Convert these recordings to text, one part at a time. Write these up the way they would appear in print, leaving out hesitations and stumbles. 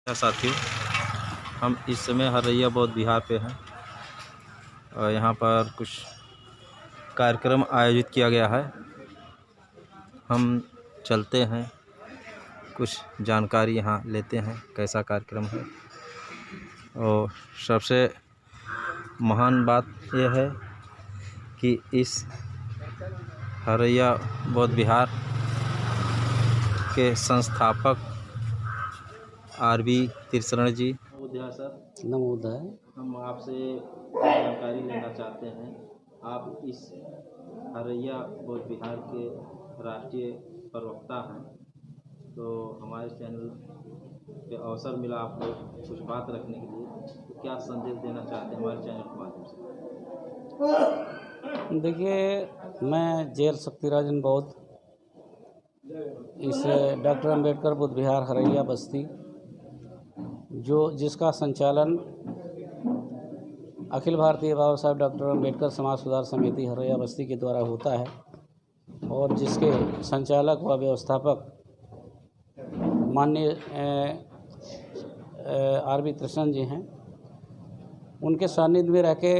साथियों, हम इस समय हरैया बौद्ध विहार पे हैं और यहाँ पर कुछ कार्यक्रम आयोजित किया गया है। हम चलते हैं, कुछ जानकारी यहाँ लेते हैं कैसा कार्यक्रम है। और सबसे महान बात यह है कि इस हरैया बौद्ध विहार के संस्थापक आर.बी. तीर्थशरण जी। सर नमोदय। हम आपसे जानकारी लेना चाहते हैं। आप इस हरैया बौद्ध विहार के राष्ट्रीय प्रवक्ता हैं, तो हमारे चैनल पे अवसर मिला आपको कुछ बात रखने के लिए, तो क्या संदेश देना चाहते हैं हमारे चैनल के माध्यम से? देखिए, मैं जेल शक्तिराजन बौद्ध इस डॉक्टर अंबेडकर बुद्ध विहार हरैया बस्ती जिसका संचालन अखिल भारतीय बाबा साहब डॉक्टर अंबेडकर समाज सुधार समिति हरैया बस्ती के द्वारा होता है और जिसके संचालक व व्यवस्थापक माननीय आर.बी. तीर्थशरण जी हैं। उनके सानिध्य में रह के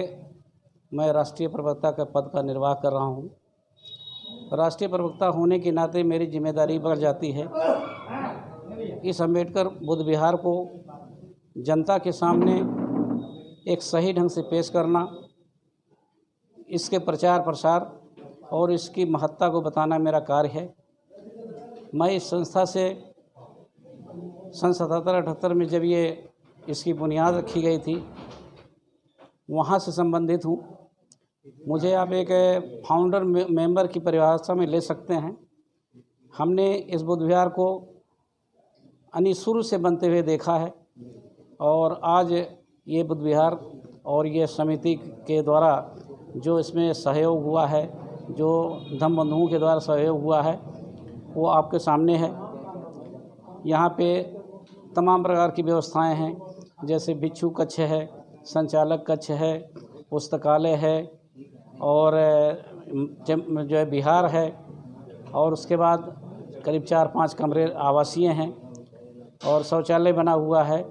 मैं राष्ट्रीय प्रवक्ता का पद का निर्वाह कर रहा हूं। राष्ट्रीय प्रवक्ता होने के नाते मेरी जिम्मेदारी बढ़ जाती है इस अंबेडकर बुद्ध विहार को जनता के सामने एक सही ढंग से पेश करना, इसके प्रचार प्रसार और इसकी महत्ता को बताना मेरा कार्य है। मैं इस संस्था से सन 77-78 में जब ये इसकी बुनियाद रखी गई थी वहाँ से संबंधित हूँ। मुझे आप एक फाउंडर मेंबर की परिभाषा में ले सकते हैं। हमने इस बुद्ध विहार को शुरू से बनते हुए देखा है और आज ये बुद्ध विहार और ये समिति के द्वारा जो इसमें सहयोग हुआ है, जो धम्म बंधुओं के द्वारा सहयोग हुआ है, वो आपके सामने है। यहाँ पे तमाम प्रकार की व्यवस्थाएं हैं, जैसे भिक्षु कक्ष है, संचालक कक्ष है, पुस्तकालय है और जो है विहार है, और उसके बाद करीब 4-5 कमरे आवासीय हैं और शौचालय बना हुआ है।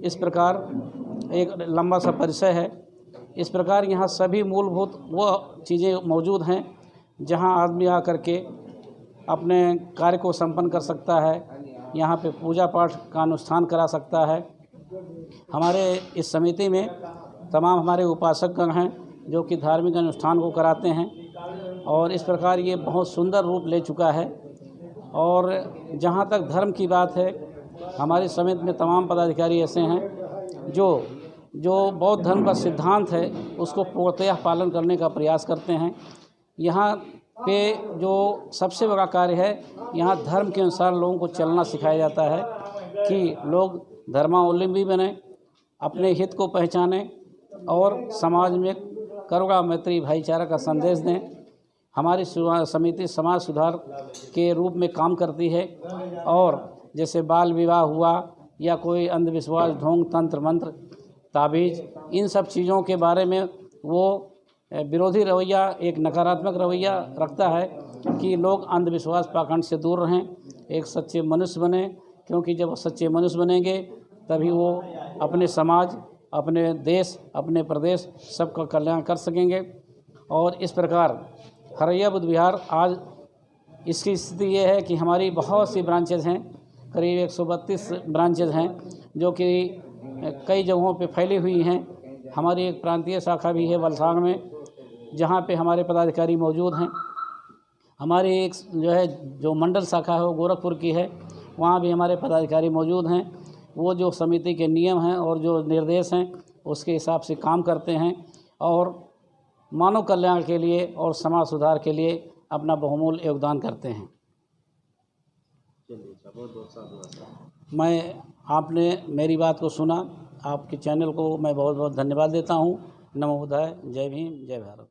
इस प्रकार एक लंबा सा परिसर है। इस प्रकार यहाँ सभी मूलभूत वो चीज़ें मौजूद हैं जहाँ आदमी आकर के अपने कार्य को संपन्न कर सकता है। यहाँ पे पूजा पाठ का अनुष्ठान करा सकता है। हमारे इस समिति में तमाम हमारे उपासकगण हैं जो कि धार्मिक अनुष्ठान को कराते हैं और इस प्रकार ये बहुत सुंदर रूप ले चुका है। और जहाँ तक धर्म की बात है, हमारी समिति में तमाम पदाधिकारी ऐसे हैं जो बौद्ध धर्म का सिद्धांत है उसको पूर्णतः पालन करने का प्रयास करते हैं। यहाँ पे जो सबसे बड़ा कार्य है, यहाँ धर्म के अनुसार लोगों को चलना सिखाया जाता है कि लोग धर्मावलंबी बने, अपने हित को पहचानें और समाज में करुणा मैत्री भाईचारा का संदेश दें। हमारी समिति समाज सुधार के रूप में काम करती है और जैसे बाल विवाह हुआ या कोई अंधविश्वास, ढोंग, तंत्र मंत्र, ताबीज़, इन सब चीज़ों के बारे में वो विरोधी रवैया, एक नकारात्मक रवैया रखता है कि लोग अंधविश्वास पाखंड से दूर रहें, एक सच्चे मनुष्य बने, क्योंकि जब वो सच्चे मनुष्य बनेंगे तभी वो अपने समाज, अपने देश, अपने प्रदेश सबका कल्याण कर सकेंगे। और इस प्रकार हरैया बुद्ध विहार आज इसकी स्थिति ये है कि हमारी बहुत सी ब्रांचेज़ हैं, करीब 132 ब्रांचेज़ हैं जो कि कई जगहों पे फैली हुई हैं। हमारी एक प्रांतीय शाखा भी है वलसाड़ में, जहाँ पे हमारे पदाधिकारी मौजूद हैं। हमारी एक जो मंडल शाखा है वो गोरखपुर की है, वहाँ भी हमारे पदाधिकारी मौजूद हैं। वो जो समिति के नियम हैं और जो निर्देश हैं उसके हिसाब से काम करते हैं और मानव कल्याण के लिए और समाज सुधार के लिए अपना बहुमूल्य योगदान करते हैं। आपने मेरी बात को सुना, आपके चैनल को मैं बहुत बहुत धन्यवाद देता हूँ। नमोदय। जय भीम, जय भारत।